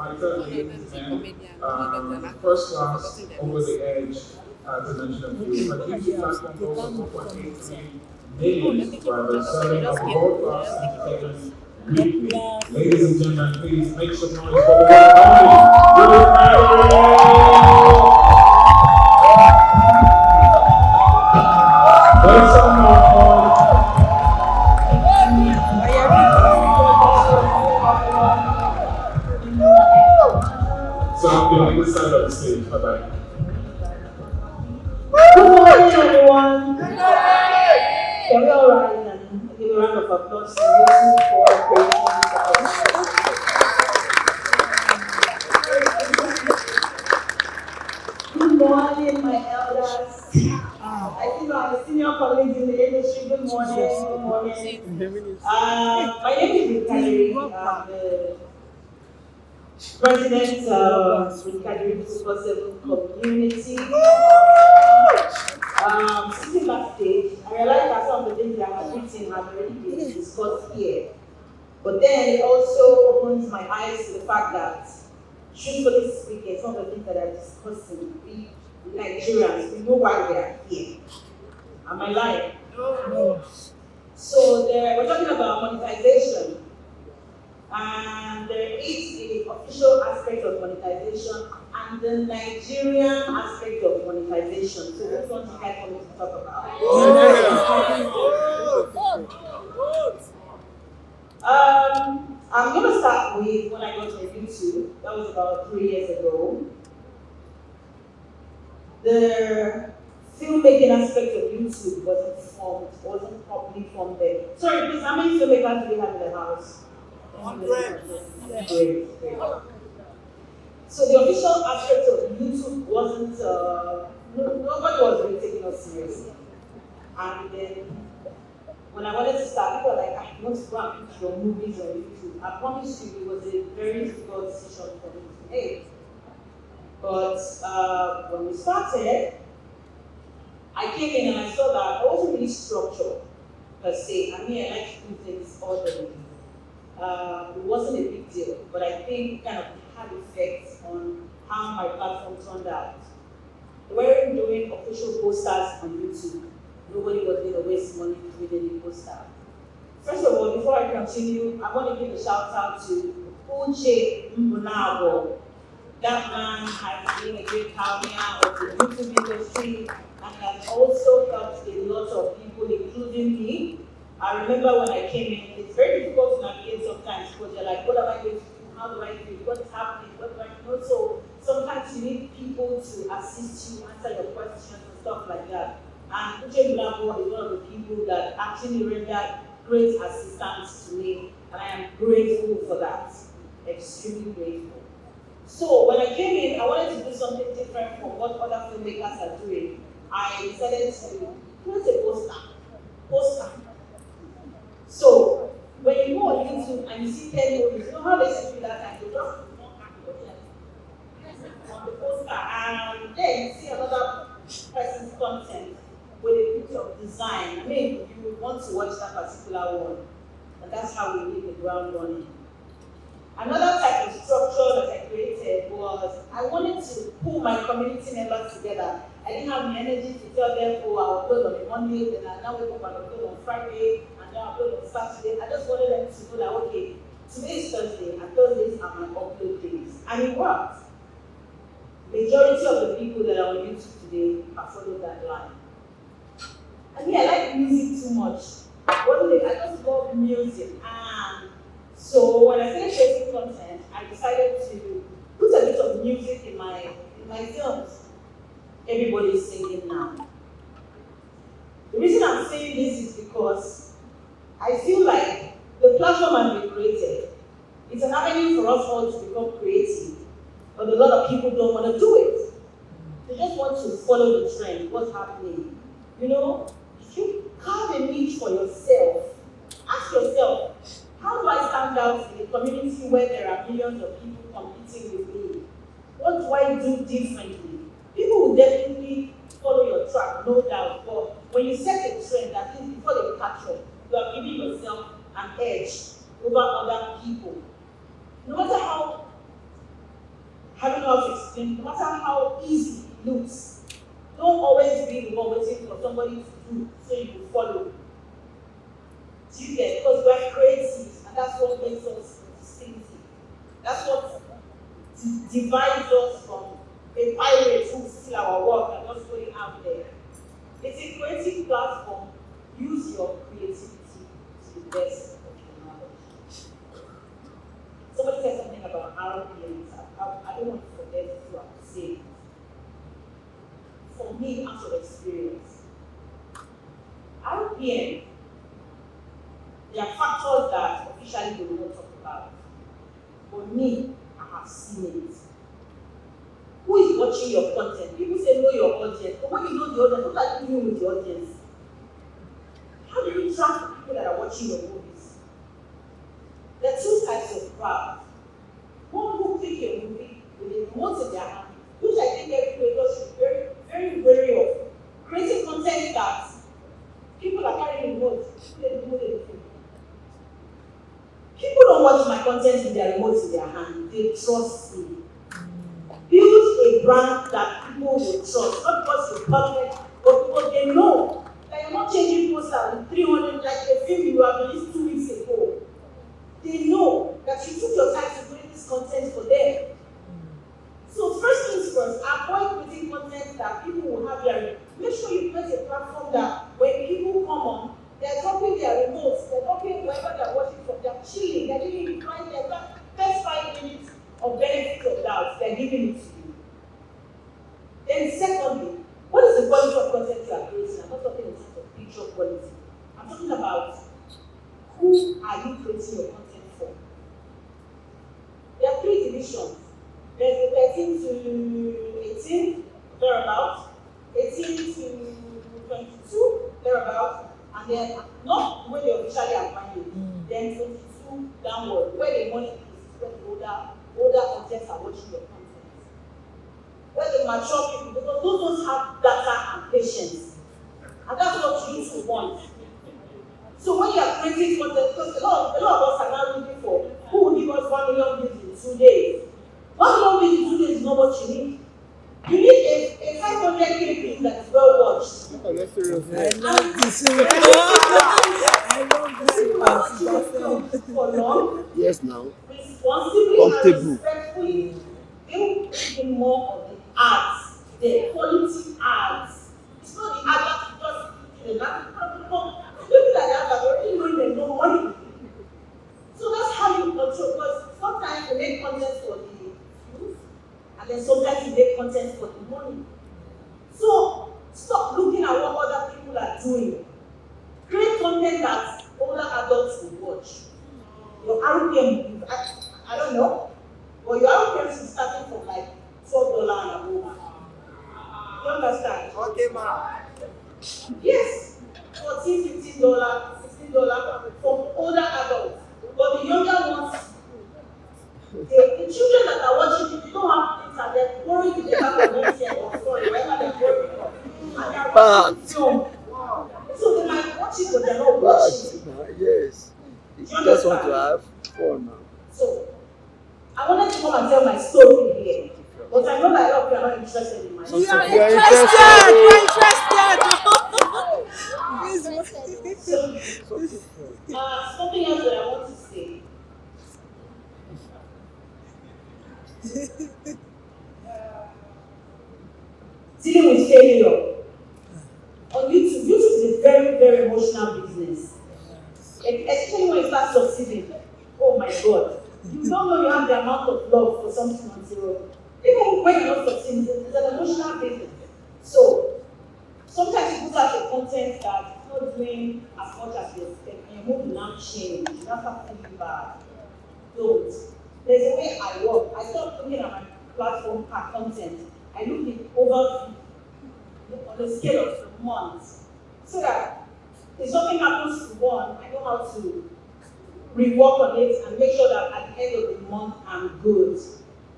fighter, ladies and first class, over the edge, to mention a few. Her YouTube platform boasts of 1.83 million subscribers, serving up world-class entertainment weekly. Ladies and gentlemen, please make some noise for the one and only Ruth. Make some noise. So I'll be on this side of the stage. Bye-bye. Good morning, everyone. Good morning. Can we all rise and give a round of applause to you for creating this opportunity? Good morning, my elders. I think our senior colleagues in the industry. Good morning. Good morning. My name is Kadiri. I'm the president of the Kadiri 247 community. Sitting backstage, I realized that some of the things that I have written have already been discussed here. But then it also opens my eyes to the fact that, truthfully speaking, some of the things that I'm discussing, we Nigerians, we know why we are here. Am I lying? No. So we're talking about monetization. And there is the official aspect of monetization and the Nigerian aspect of monetization. So which one do you guys want me to talk about? I'm going to start with when I got to YouTube. That was about 3 years ago. The filmmaking aspect of YouTube wasn't properly formed then. Sorry, please, how many filmmakers do we have in the house? 100. Great. So the official aspect of YouTube wasn't, nobody was really taking us seriously. And then when I wanted to start, people were like, I want to go and pitch your movies on YouTube. I promise you it was a very difficult decision for me to make. But when we started, I came in and I saw that I wasn't really structured per se. I mean, I like to do things orderly. It wasn't a big deal, but I think kind of had effects on how my platform turned out. We weren't doing official posters on YouTube. Nobody was going to waste money doing any poster. First of all, before I continue, I want to give a shout out to Uche Mbunabo. That man has been a great pioneer of the YouTube industry and has also helped a lot of people, including me. I remember when I came in, it's very difficult to navigate sometimes because you're like, what am I going to do? How do I do it? What's happening? What do I do? So sometimes you need people to assist you, answer your questions and stuff like that. And Uche Mbunabo is one of the people that actually rendered great assistance to me, and I am grateful for that. Extremely grateful. So when I came in, I wanted to do something different from what other filmmakers are doing. I decided to create a poster. So when you go on YouTube and you see 10 movies, you know how they should do that time? You just on the poster, and then you see another person's content with a bit of design. I mean, you would want to watch that particular one, and that's how we hit the ground running. Another type of structure that I created was I wanted to pull my community members together. I didn't have the energy to tell them, oh, I'll upload on a Monday, then I'll now wake up and upload on Friday, and then I'll upload on Saturday. I just wanted them to know that, okay, today is Thursday, and Thursdays are my upload days. And it worked. Majority of the people that are on YouTube today have followed that line. I mean, I like music too much. I just love music. And so when I started creating content, I decided to put a bit of music in my films. Everybody's singing now. The reason I'm saying this is because I feel like the platform has been created. It's an avenue for us all to become creative, but a lot of people don't want to do it. They just want to follow the trend, what's happening. You know, if you carve a niche for yourself, ask yourself, how do I stand out in a community where there are millions of people competing with me? What do I do differently? People will definitely follow your track, no doubt, but when you set a trend, at least before they catch up, you are giving yourself an edge over other people. No matter how having how to explain, no matter how easy it looks, don't always be the one waiting for somebody to do so you will follow. Do you get? Because we're creative, and that's what makes us distinctive. That's what divides us from a pirate who steal our work and just put it out there. It's a creative platform. Use your creativity to the best of your knowledge. Somebody said something about RPMs. I don't want to forget what to say. For me, out of experience, RPM, there are factors that officially we will not talk about. For me, I have seen it. Who is watching your content? People say know your audience, but when you know the audience, what are you doing with the audience? How do you track the people that are watching your movies? There are two types of crowd. One who click a movie with a remote in their hand, which I think every creator should be very, very wary of. Creating content that people are carrying remotes, people don't watch my content with their remotes in their hand. They trust me. Build a brand that people will trust, not because you're perfect, but because they know that you're not changing poster with 300, like the film you have released 2 weeks ago. They know that you took your time to create this content for them. So first things first, avoid creating content that people will have their. Make sure you create a platform that when people come on, they're dropping their remotes, they're dropping wherever they're watching from, they're chilling, they're giving you their first 5 minutes of benefit of doubt, they're giving it to you. Then secondly, what is the quality of content you are creating? I'm not talking in terms of picture quality. I'm talking about who are you creating your content for? There are 3 divisions. There's the 13 to 18, thereabouts, 18 to 22, thereabouts, and then not where they officially are buying, then 22 downward, where the money is when the older contents are watching your content. Where the mature people, because those ones have data and patience. And that's what you need to want. So when you are creating content, because a lot of us are now looking for who will give us 1 million views in 2 days. 1 million views in 2 days is not what you need. You need a 500K view that is well watched. I love this. I love this. For long. Yes, now. Responsibly and respectfully, build even more of the ads, the quality ads. It's not the ad that you just put in the laptop. Looking at that, but already knowing there's no money. So that's how you control. Because sometimes you make content for the youth, and then sometimes you make content for the money. So stop looking at what other people are doing. Create content that older adults will watch. Your RPM, I don't know, but your RPM is starting from like $12 and above. You understand? Okay, ma. Yes, $14, $15, $16 from older adults. But the younger ones, the children that are watching, if you don't have internet, borrowing the data from MTN or sorry, wherever they're borrowing from, and they're watching film. So they might watch it, but they're not watching. Yes. You just want to have fun now. So, I wanted to come and tell my story here. But I know that a lot of you are not interested in my story. You are interested! Something else that I want to say. Dealing with failure. On YouTube is a very, very emotional business. Especially when you start succeeding. Oh my God. You don't know you have the amount of love for something until even when you're not succeeding, it's an emotional business. So sometimes you put out a content that is not doing as much as you expect, and your mood will now change. You now start feeling bad. Don't. There's a way I work. I start looking at my platform per content. I look at overview on the scale of months, so that if something happens to one, I know how to rework on it and make sure that at the end of the month I'm good.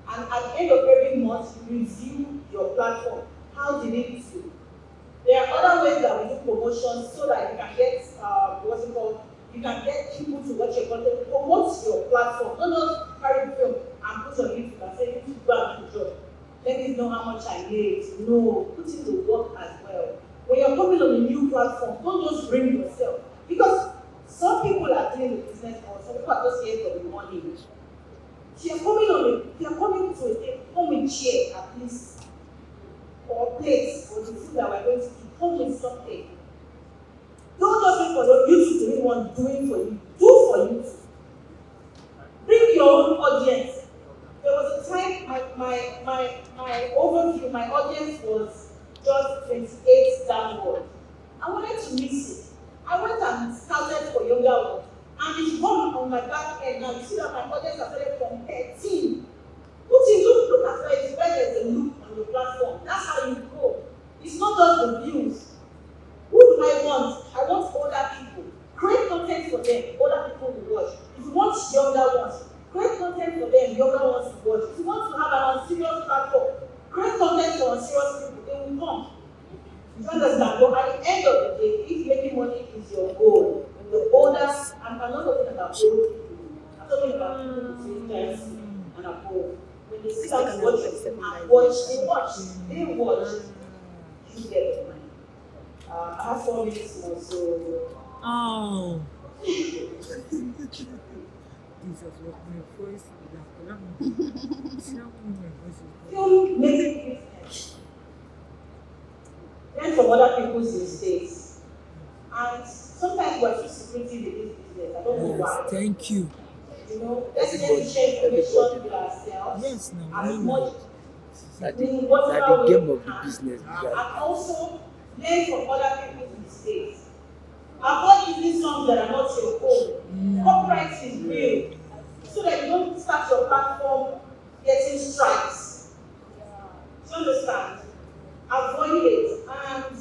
And at the end of every month, you review your platform. How did it do? There are other ways that we do promotions so that you can get what's it called? You can get people to watch your content. Promote your platform. Don't just carry film and put on YouTube and say YouTube go and do let me know how much I made. No, put in the work as well. When you're coming on a new platform, don't just bring yourself. Because some people are doing the business or some people are just here for the money. If you're coming to a home chair at least, or plates, or the food that we're going to eat, come with something. Don't just wait for you to do one doing for you. Do for you. Bring your own audience. There was a time my overview, my audience was just 28 downward. I wanted to miss it. I went and scouted for younger ones. And it's gone on my back end now. You see that my audience has started from 13. Look at where there's a loop on your platform. That's how you grow. It's not just the views. Who do I want? I want older people. Create content for them. Older people will watch. If you want younger ones, create content for them. Younger ones will watch. If you want to have an unserious platform, create content for unserious people. They will come. You understand? But at the end of the day, if making money is your goal, the older, I'm not talking about old people. I'm talking about people between 30 and above. When they sit down to watch and watch, they watch, you get the money. I have 4 minutes more, so. Oh. Film making business. Learn from other people's mistakes. And sometimes we're too secretive in this business. I don't know why. Thank you. You know, let's share information with ourselves. Yes, no. As much That the game of the business. and also learn from other people's mistakes. Avoid using songs that are not your own. Copyright is real. So that you don't start your platform getting strikes. Do you understand? Avoid it. And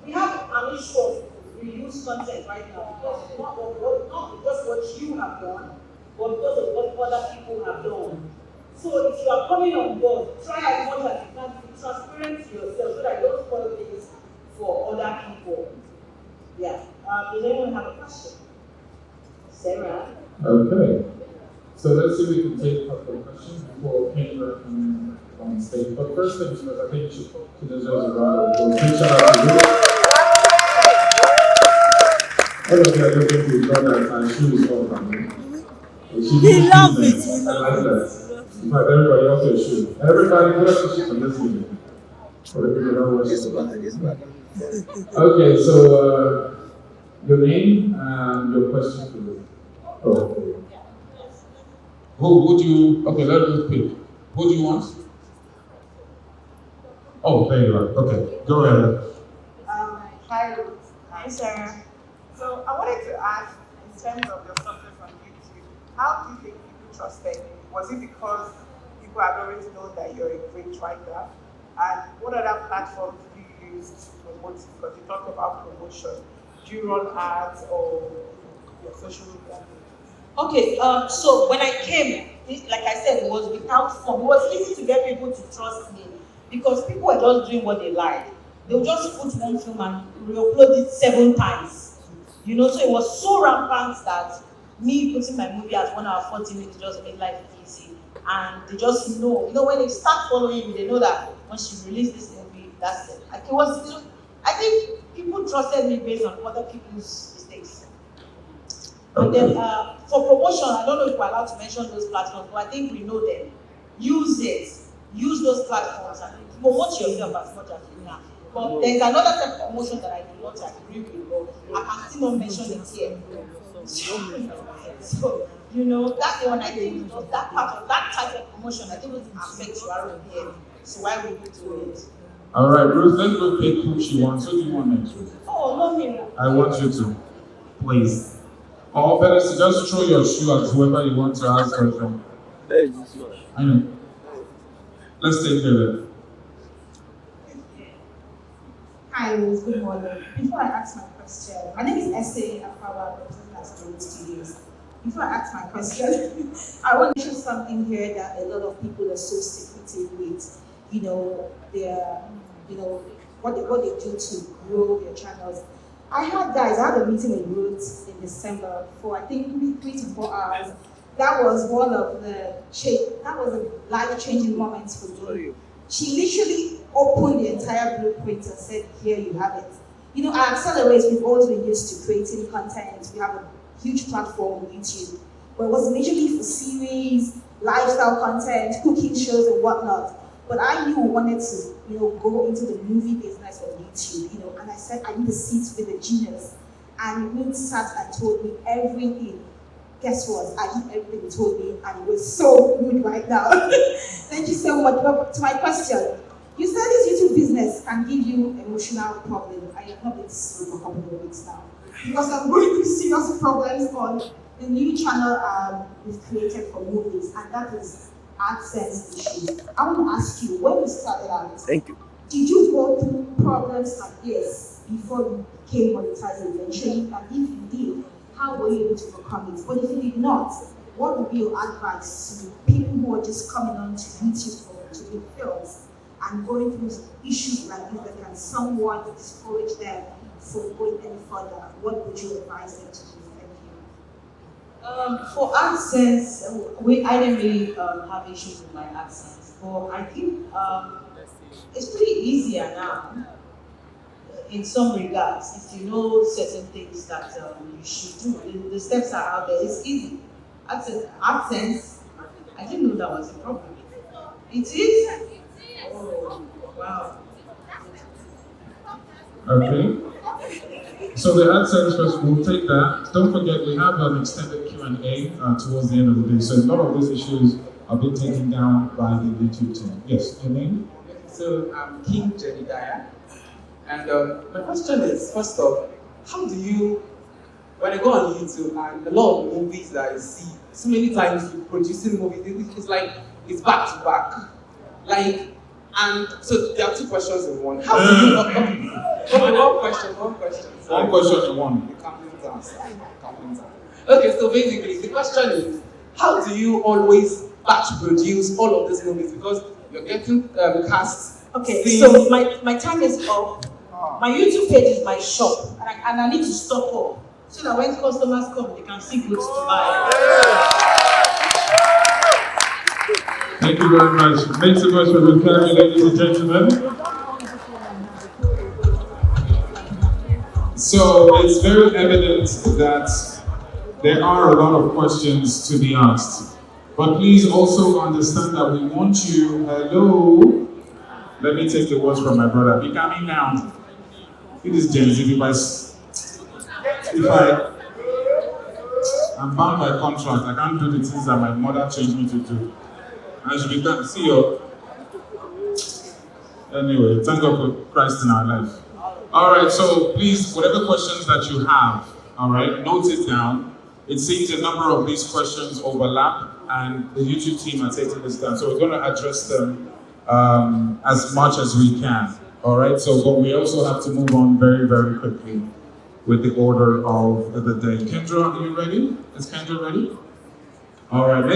we have an issue of reuse content right now. Because not because what you have done, but because of what other people have done. So if you are coming on board, try as much as you can to be transparent to yourself so that you don't spoil things for other people. Yeah. Does anyone have a question? Sarah? Okay. So let's see if we can take a couple of questions before Kendra comes on stage. But first things first, I think she deserves a round of applause. Big shout out to Ruth. I don't think I don't think we've done that time. She was all from me. We love it. I like that. In fact, everybody else is shoe. Everybody put up the shoe from this evening. For the people that watch this. Okay, so your name and your question for Ruth. Oh, okay. Who do you, okay, let Ruth pick. Who do you want? Oh, there you are. Okay, go ahead. Hi, Ruth. Hi, Sarah. So I wanted to ask, in terms of your success on YouTube, how do you think people trusted you? Was it because people had always known that you're a great writer? And what other platforms do you use to promote? Because you talked about promotion. Do you run ads or your social media? Okay, so when I came, like I said, it was without form. It was easy to get people to trust me because people were just doing what they liked. They would just put one film and re-upload it 7 times. You know, so it was so rampant that me putting my movie at 1 hour 40 minutes just made life easy. And they just know, when they start following me, they know that when she released this movie, that's it. Like I think people trusted me based on other people's mistakes. And then for promotion, I don't know if we're allowed to mention those platforms, but I think we know them. Use it. Use those platforms and promote yourself as much as you can. But there's another type of promotion that I do not agree with, but I can still not mention it here. So, that's the one I think that part of that type of promotion, I think it affects you around here. So why would we do it? All right, Ruth, let's go pick who she wants. Who do you want next, Ruth? Oh, not me. I want you to, please. Or better, just throw your shoe at whoever you want to ask question. I know. Let's take care of it. Hi, Rose. Good morning. Before I ask my question, my name is Essay Afawa, representing Kadiri Studios. Before I ask my question, I want to mention something here that a lot of people are so secretive with, what they do to grow their channels. I had a meeting with Ruth in December for I think 3 to 4 hours. That was one of the life-changing moments for me. She literally opened the entire blueprint and said, here you have it. You know, at Accelerate, we've always been used to creating content. We have a huge platform, YouTube, but it was initially for series, lifestyle content, cooking shows and whatnot. But I knew I wanted to, go into the movie business on YouTube, and I said, I need to sit with a genius. And Ruth sat and told me everything. Guess what? I did everything he told me, and it was so good right now. Thank you so much. But to my question, you said this YouTube business can give you emotional problems. I have not been to sleep for a couple of weeks now. Because I'm going through serious problems on the new channel we've created for movies, and that is AdSense issues. I want to ask you, when you started out, Thank you. did you go through problems like this before you became monetized eventually? And if you did, how were you able to overcome it? But if you did not, what would be your advice to people who are just coming on to YouTube to make films and going through issues like this that can somewhat discourage them from going any further? What would you advise them to do? Thank you. For AdSense, I didn't really have issues with my AdSense, but I think it's pretty easier now in some regards. If you know certain things that you should do, the steps are out there, it's easy. AdSense, I didn't know that was a problem. It is? Oh, wow. Okay. So the AdSense first, we'll take that. Don't forget, we have an extended Q&A towards the end of the day. So a lot of those issues are being taken down by the YouTube team. Yes, your name? So I'm King Jedediah. And my question is, first off, how do you, when I go on YouTube and a lot of movies that I see, so many times you're producing movies, it's like, it's back to back. Like, and so there are two questions in one. How do you, one question. One question in one. The complete answer. Okay, so basically the question is, how do you always batch produce all of these movies? Because you're getting cast. Okay, scenes. so my time is up. My YouTube page is my shop, and I need to stock up so that when customers come, they can see goods to buy. Thank you very much. Make some noise for Ruth, ladies and gentlemen. So it's very evident that there are a lot of questions to be asked. But please also understand that we want you, hello. Let me take the words from my brother. Be coming down. It is Gen Z. I'm bound by contract. I can't do the things that my mother changed me to do. I should be done. See you. Anyway, thank God for Christ in our life. All right, so please, whatever questions that you have, all right, note it down. It seems a number of these questions overlap, and the YouTube team are taking this down. So we're going to address them as much as we can. All right, so but we also have to move on very, very quickly with the order of the day. Kendra, are you ready? Is Kendra ready? All right.